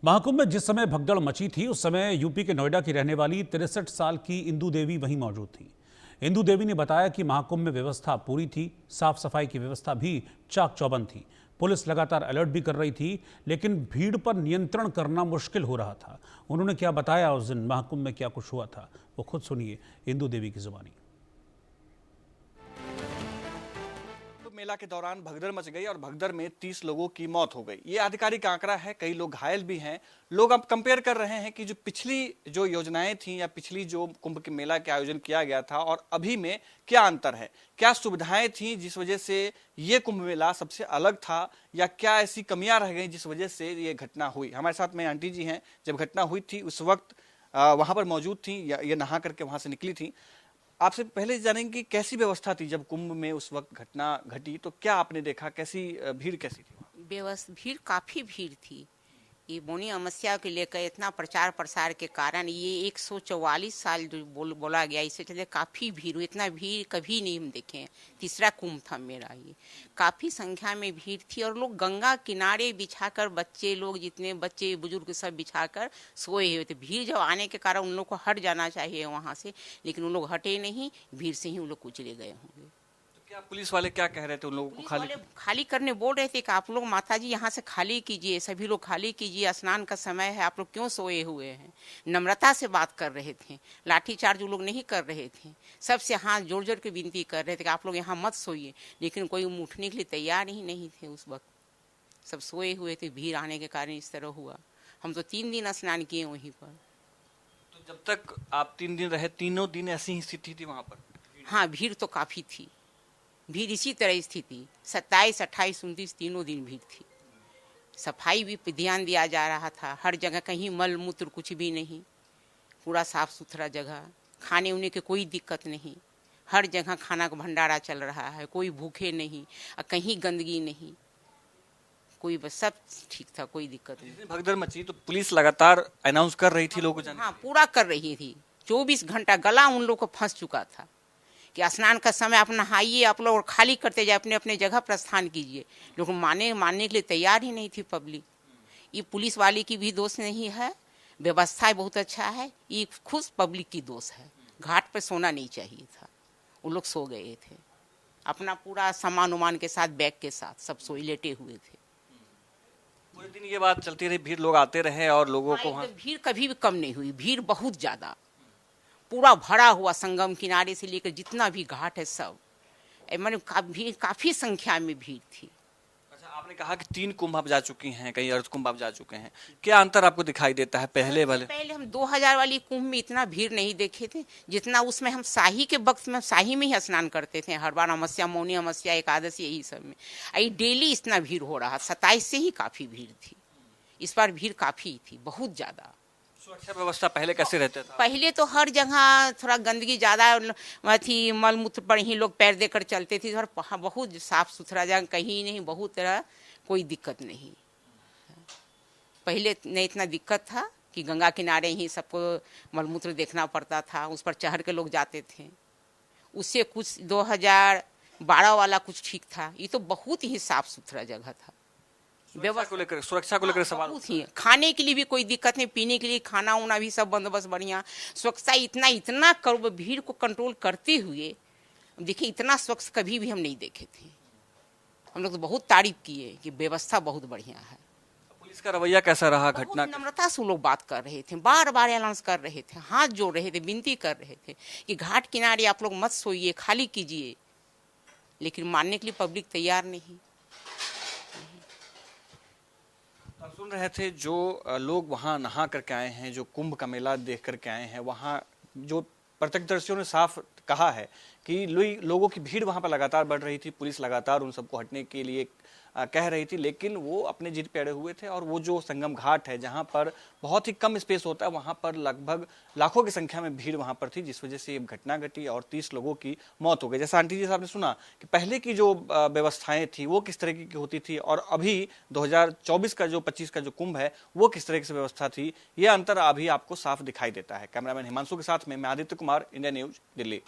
महाकुंभ में जिस समय भगदड़ मची थी उस समय यूपी के नोएडा की रहने वाली 63 साल की इंदु देवी वहीं मौजूद थी। इंदु देवी ने बताया कि महाकुंभ में व्यवस्था पूरी थी, साफ सफाई की व्यवस्था भी चाक चौबंद थी। पुलिस लगातार अलर्ट भी कर रही थी, लेकिन भीड़ पर नियंत्रण करना मुश्किल हो रहा था। उन्होंने क्या बताया उस दिन महाकुंभ में क्या कुछ हुआ था, वो खुद सुनिए इंदु देवी की जुबानी। मेला के दौरान भगदड़ मच गई और भगदड़ में 30 लोगों की मौत हो गई। ये आधिकारिक आंकड़ा है, कई लोग घायल भी हैं। लोग अब कंपेयर कर रहे हैं कि जो पिछली जो योजनाएं थी या पिछली जो कुंभ के मेला के आयोजन किया गया था और अभी में क्या अंतर है, क्या सुविधाएं थी जिस वजह से ये कुंभ मेला सबसे अलग था, या क्या ऐसी कमियां रह गई जिस वजह से ये घटना हुई। हमारे साथ में आंटी जी हैं, जब घटना हुई थी उस वक्त वहां पर मौजूद थी या ये नहा करके वहां से निकली थी। आपसे पहले जानेंगे कि कैसी व्यवस्था थी जब कुंभ में उस वक्त घटना घटी, तो क्या आपने देखा, कैसी भीड़ कैसी थी? भीड़ काफी भीड़ थी। ये मौनी अमावस्या को लेकर इतना प्रचार प्रसार के कारण ये 144 साल जो बोला गया, इससे चले काफी भीड़ हुई। इतना भीड़ कभी नहीं हम देखे हैं। तीसरा कुंभ था मेरा ये। काफी संख्या में भीड़ थी और लोग गंगा किनारे बिछाकर, बच्चे लोग जितने बच्चे बुजुर्ग सब बिछाकर सोए हुए थे। भीड़ जब आने के कारण उन लोग को हट जाना चाहिए वहां से, लेकिन उन लोग हटे नहीं, भीड़ से ही उन लोग कुचले गए होंगे। क्या पुलिस वाले क्या कह रहे थे उन लोगों को? खाली करने बोल रहे थे कि आप लोग माता जी यहाँ से खाली कीजिए, सभी लोग खाली कीजिए, स्नान का समय है, आप लोग क्यों सोए हुए हैं। नम्रता से बात कर रहे थे, लाठीचार्ज वो लोग नहीं कर रहे थे। सबसे हाथ जोड़ जोड़ के विनती कर रहे थे कि आप लोग यहाँ मत सोइए, लेकिन कोई उठने के लिए तैयार ही नहीं थे। उस वक्त सब सोए हुए थे, भीड़ आने के कारण इस तरह हुआ। हम तो 3 दिन स्नान किए वहीं पर। तो जब तक आप 3 दिन रहे, तीनों दिन ऐसी ही स्थिति थी वहां पर? हाँ, भीड़ तो काफी थी। भीड़ इसी तरह स्थिति 27, 28, 29 तीनों दिन भीड़ थी। सफाई भी ध्यान दिया जा रहा था, हर जगह कहीं मल मूत्र कुछ भी नहीं, पूरा साफ सुथरा जगह। खाने उन्हें के कोई दिक्कत नहीं, हर जगह खाना का भंडारा चल रहा है, कोई भूखे नहीं और कहीं गंदगी नहीं, कोई बस सब ठीक था, कोई दिक्कत नहीं। भगदड़ मची तो पुलिस लगातार अनाउंस कर रही थी लोगों को? हाँ, पूरा कर रही थी। 24 घंटा गला उन लोग को फंस चुका था कि स्नान का समय आप नहाइए, आप लोग खाली करते जाए, अपने अपने जगह प्रस्थान कीजिए। लेकिन मानने के लिए तैयार ही नहीं थी पब्लिक। ये पुलिस वाले की भी दोष नहीं है, व्यवस्था बहुत अच्छा है, ये खुद पब्लिक की दोष है। घाट पर सोना नहीं चाहिए था, वो लोग सो गए थे अपना पूरा सामान उमान के साथ, बैग के साथ सब सोए लेटे हुए थे। पूरे दिन ये बात चलती रही, भीड़ लोग आते रहे और लोगों को भीड़ कभी भी कम नहीं हुई। भीड़ बहुत ज्यादा, पूरा भरा हुआ, संगम किनारे से लेकर जितना भी घाट है सब, मैंने काफी संख्या में भीड़ थी। अच्छा, आपने कहा कि 3 कुंभ आप जा चुकी हैं, कई अर्ध कुंभ आप जा चुके हैं, क्या अंतर आपको दिखाई देता है पहले वाले? पहले हम 2000 वाली कुंभ में इतना भीड़ नहीं देखे थे जितना उसमें हम शाही के वक्त में शाही में ही स्नान करते थे। हर बार अमावस्या, मौनी अमावस्या, एकादशी, यही सब में आई डेली इतना भीड़ हो रहा। 27 से ही काफी भीड़ थी। इस बार भीड़ काफी थी, बहुत ज्यादा। सुरक्षा व्यवस्था पहले कैसे रहता था? पहले तो हर जगह थोड़ा गंदगी ज्यादा थी, मल मूत्र पर ही लोग पैर देकर चलते थे और बहुत साफ सुथरा जगह कहीं नहीं, बहुत तरह कोई दिक्कत नहीं। पहले नहीं इतना दिक्कत था कि गंगा किनारे ही सबको मल मूत्र देखना पड़ता था, उस पर चढ़ के लोग जाते थे। उससे कुछ 2012 वाला कुछ ठीक था, ये तो बहुत ही साफ सुथरा जगह था। सुरक्षा को लेकर सवाल ही, खाने के लिए भी कोई दिक्कत नहीं, पीने के लिए खाना उना भी सब बंदोबस्त बढ़िया। स्वच्छता इतना कर भीड़ को कंट्रोल करते हुए, देखिए इतना स्वच्छ कभी भी हम नहीं देखे थे। हम लोग तो बहुत तारीफ किए कि व्यवस्था बहुत बढ़िया है। पुलिस का रवैया कैसा रहा घटना? नम्रता से लोग बात कर रहे थे, बार बार अनाउंस कर रहे थे, हाथ जोड़ रहे थे, विनती कर रहे थे कि घाट किनारे आप लोग मत सोइए, खाली कीजिए, लेकिन मानने के लिए पब्लिक तैयार नहीं। सुन रहे थे जो लोग वहां नहा करके आए हैं, जो कुंभ का मेला देख करके आए हैं, वहां जो प्रत्यक्षदर्शियों ने साफ कहा है कि लोगों की भीड़ वहां पर लगातार बढ़ रही थी। पुलिस लगातार उन सबको हटने के लिए कह रही थी, लेकिन वो अपने जिद पे अड़े हुए थे। और वो जो संगम घाट है जहां पर बहुत ही कम स्पेस होता है, वहां पर लगभग लाखों की संख्या में भीड़ वहां पर थी, जिस वजह से ये घटना घटी और 30 लोगों की मौत हो गई। जैसा आंटी जी साहब ने सुना कि पहले की जो व्यवस्थाएं थी वो किस तरीके की होती थी और अभी 2024 का जो 25 का जो कुंभ है वो किस तरह की व्यवस्था थी, ये अंतर अभी आपको साफ दिखाई देता है। कैमरामैन हिमांशु के साथ में मैं आदित्य कुमार, इंडिया न्यूज, दिल्ली।